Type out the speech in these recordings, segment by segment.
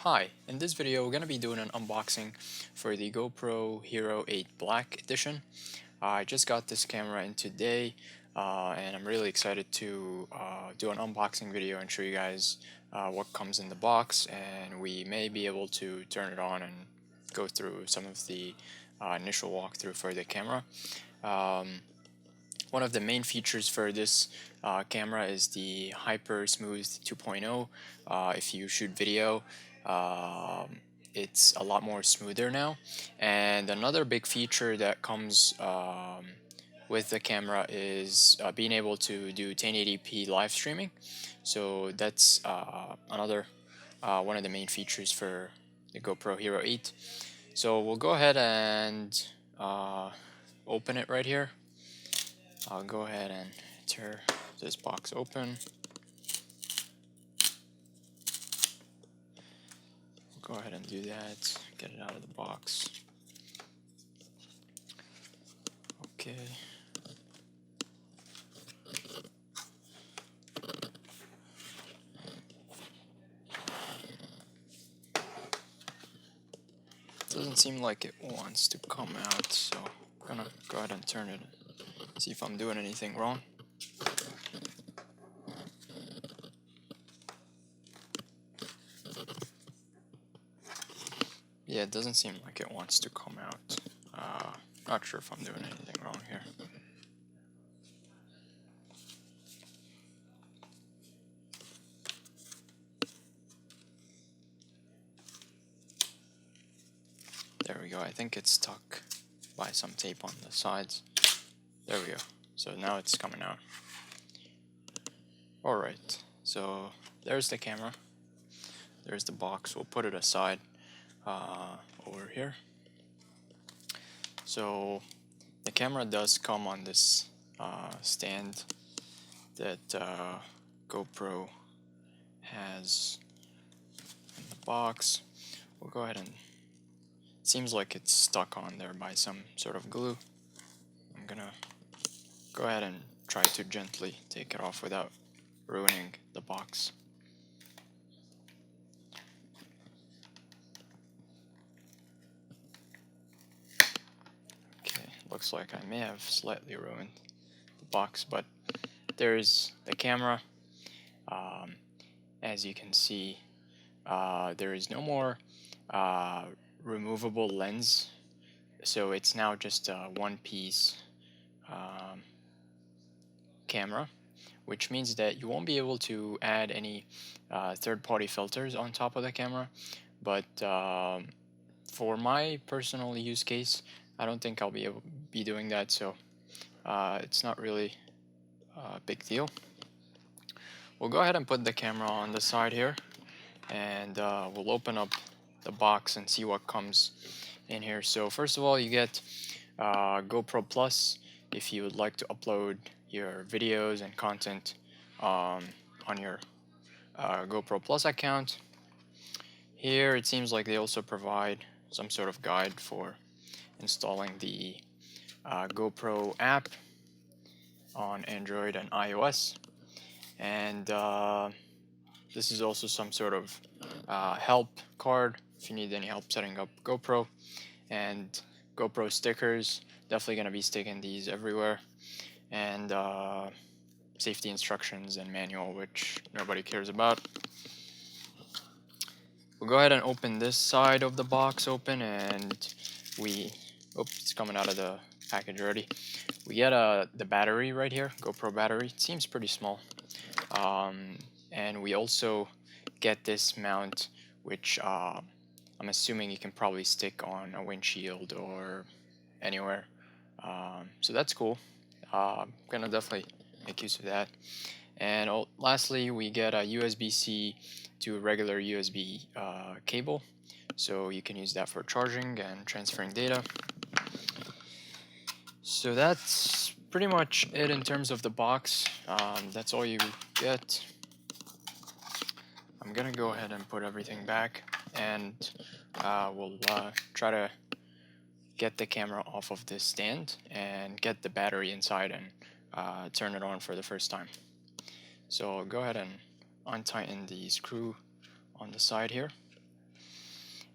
Hi, in this video we're going to be doing an unboxing for the GoPro Hero 8 Black Edition. I just got this camera in today and I'm really excited to do an unboxing video and show you guys what comes in the box, and we may be able to turn it on and go through some of the initial walkthrough for the camera. One of the main features for this camera is the Hyper Smooth 2.0. If you shoot video, it's a lot more smoother now. And another big feature that comes with the camera is being able to do 1080p live streaming. So that's another one of the main features for the GoPro Hero 8. So we'll go ahead and open it right here. I'll go ahead and tear this box open. Go ahead and do that. Get it out of the box. Okay. Doesn't seem like it wants to come out, so I'm gonna go ahead and turn it. See if I'm doing anything wrong. Yeah, it doesn't seem like it wants to come out. Not sure if I'm doing anything wrong here. There we go. I think it's stuck by some tape on the sides. There we go. So now it's coming out. Alright, so there's the camera. There's the box. We'll put it aside over here. So the camera does come on this stand that GoPro has in the box. We'll go ahead and, it seems like it's stuck on there by some sort of glue. I'm gonna go ahead and try to gently take it off without ruining the box. Okay, looks like I may have slightly ruined the box, but there's the camera. As you can see, there is no more removable lens, so it's now just a one-piece camera, which means that you won't be able to add any third-party filters on top of the camera. But for my personal use case, I don't think I'll be doing that, so it's not really a big deal. We'll go ahead and put the camera on the side here, and we'll open up the box and see what comes in here. So first of all, you get GoPro Plus if you would like to upload your videos and content on your GoPro Plus account. Here it seems like they also provide some sort of guide for installing the GoPro app on Android and iOS. And this is also some sort of help card if you need any help setting up GoPro. And GoPro stickers, definitely going to be sticking these everywhere. And safety instructions and manual, which nobody cares about. We'll go ahead and open this side of the box open, and it's coming out of the package already. We get the battery right here, GoPro battery. It seems pretty small. And we also get this mount, which I'm assuming you can probably stick on a windshield or anywhere. So that's cool. I'm gonna definitely make use of that. And lastly, we get a USB-C to a regular USB cable, so you can use that for charging and transferring data. So that's pretty much it in terms of the box. That's all you get. I'm gonna go ahead and put everything back, and we'll try to get the camera off of this stand and get the battery inside and turn it on for the first time. So I'll go ahead and untighten the screw on the side here.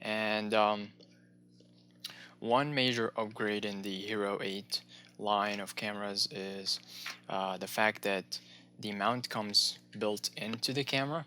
And one major upgrade in the Hero 8 line of cameras is the fact that the mount comes built into the camera.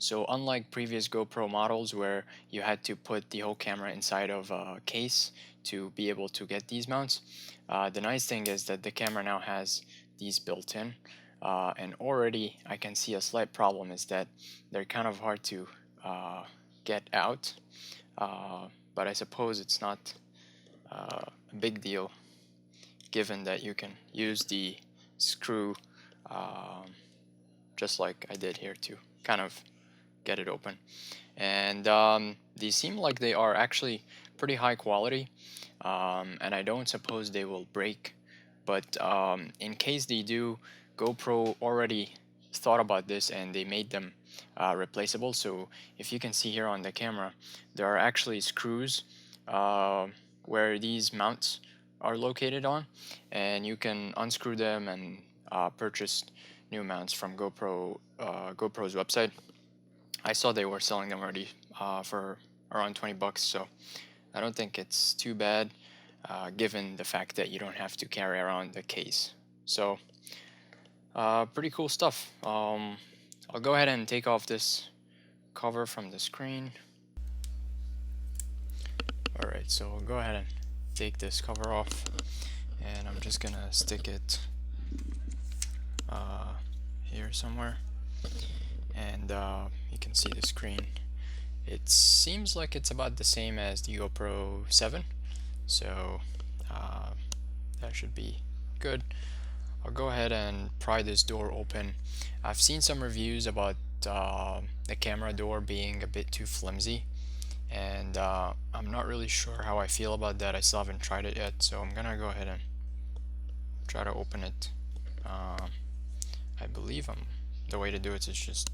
So unlike previous GoPro models where you had to put the whole camera inside of a case to be able to get these mounts, the nice thing is that the camera now has these built in. And already I can see a slight problem is that they're kind of hard to get out. But I suppose it's not a big deal given that you can use the screw just like I did here to kind of get it open. And these seem like they are actually pretty high quality, and I don't suppose they will break, but in case they do, GoPro already thought about this and they made them replaceable. So if you can see here on the camera, there are actually screws where these mounts are located on, and you can unscrew them and purchase new mounts from GoPro's website. I saw they were selling them already for around 20 bucks, so I don't think it's too bad given the fact that you don't have to carry around the case. So pretty cool stuff. I'll go ahead and take off this cover from the screen. Alright, so I'll go ahead and take this cover off, and I'm just gonna stick it here somewhere, and you can see the screen. It seems like it's about the same as the GoPro 7, so that should be good. I'll go ahead and pry this door open. I've seen some reviews about the camera door being a bit too flimsy, and I'm not really sure how I feel about that. I still haven't tried it yet, so I'm gonna go ahead and try to open it. I believe the way to do it is just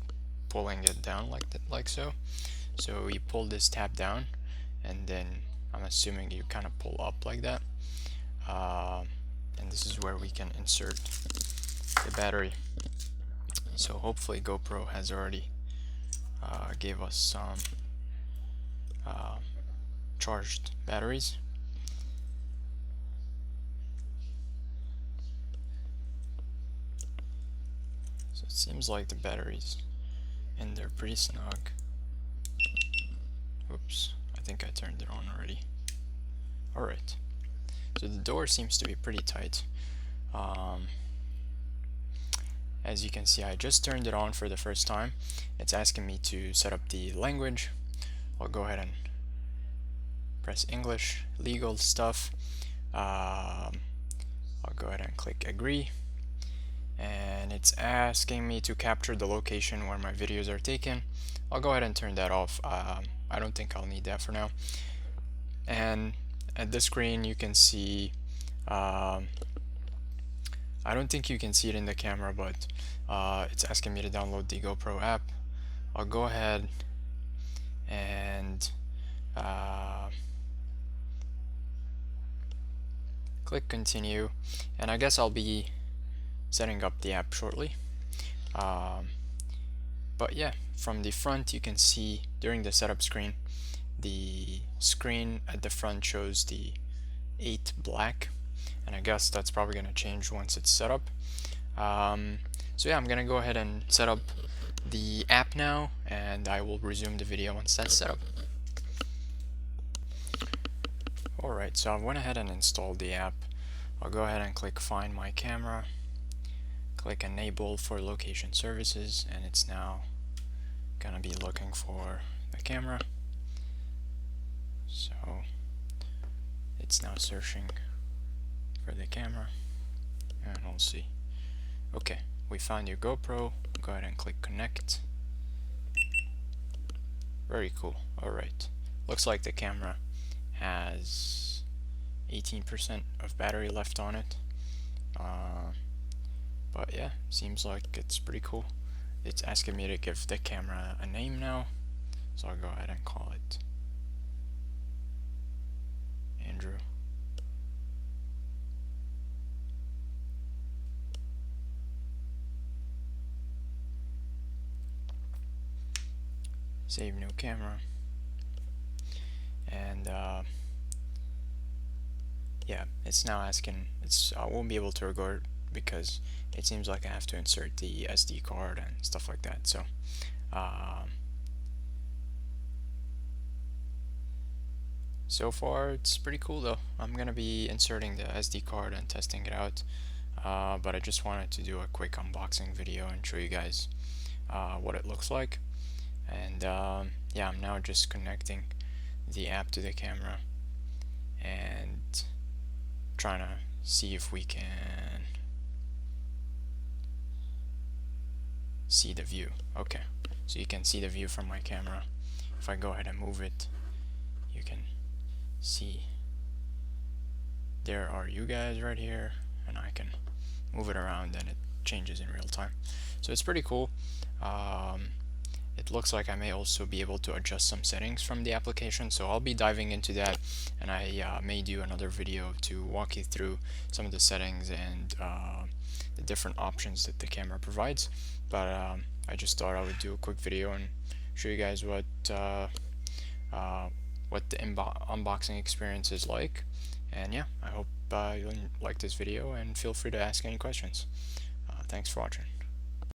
pulling it down like that, like so. So you pull this tab down, and then I'm assuming you kind of pull up like that. And this is where we can insert the battery. So hopefully GoPro has already gave us some charged batteries. So it seems like the batteries in there pretty snug. Oops, I think I turned it on already. Alright, so the door seems to be pretty tight. As you can see, I just turned it on for the first time. It's asking me to set up the language. I'll go ahead and press English, legal stuff. I'll go ahead and click agree, and it's asking me to capture the location where my videos are taken. I'll go ahead and turn that off. I don't think I'll need that for now. And at the screen you can see, I don't think you can see it in the camera, but it's asking me to download the GoPro app. I'll go ahead and click continue, and I guess I'll be setting up the app shortly. But yeah, from the front you can see during the setup screen, the screen at the front shows the 8 black, and I guess that's probably going to change once it's set up. So yeah, I'm going to go ahead and set up the app now, and I will resume the video once that's set up. Alright, so I went ahead and installed the app. I'll go ahead and click find my camera, click enable for location services, and it's now gonna be looking for the camera. So it's now searching for the camera, and we'll see. Okay, we found your GoPro. Go ahead and click connect. Very cool. Alright, looks like the camera has 18% of battery left on it. But yeah, seems like it's pretty cool. It's asking me to give the camera a name now, so I'll go ahead and call it Andrew. Save new camera. yeah, it's now asking, I won't be able to record because it seems like I have to insert the SD card and stuff like that. So um, so far it's pretty cool though. I'm gonna be inserting the SD card and testing it out, but I just wanted to do a quick unboxing video and show you guys what it looks like. And yeah, I'm now just connecting the app to the camera and trying to see if we can see the view. Okay, so you can see the view from my camera. If I go ahead and move it, you can see there are you guys right here, and I can move it around and it changes in real time. So it's pretty cool. It looks like I may also be able to adjust some settings from the application, so I'll be diving into that, and I may do another video to walk you through some of the settings and the different options that the camera provides. But I just thought I would do a quick video and show you guys what the unboxing experience is like. And yeah, I hope you'll like this video, and feel free to ask any questions. Thanks for watching.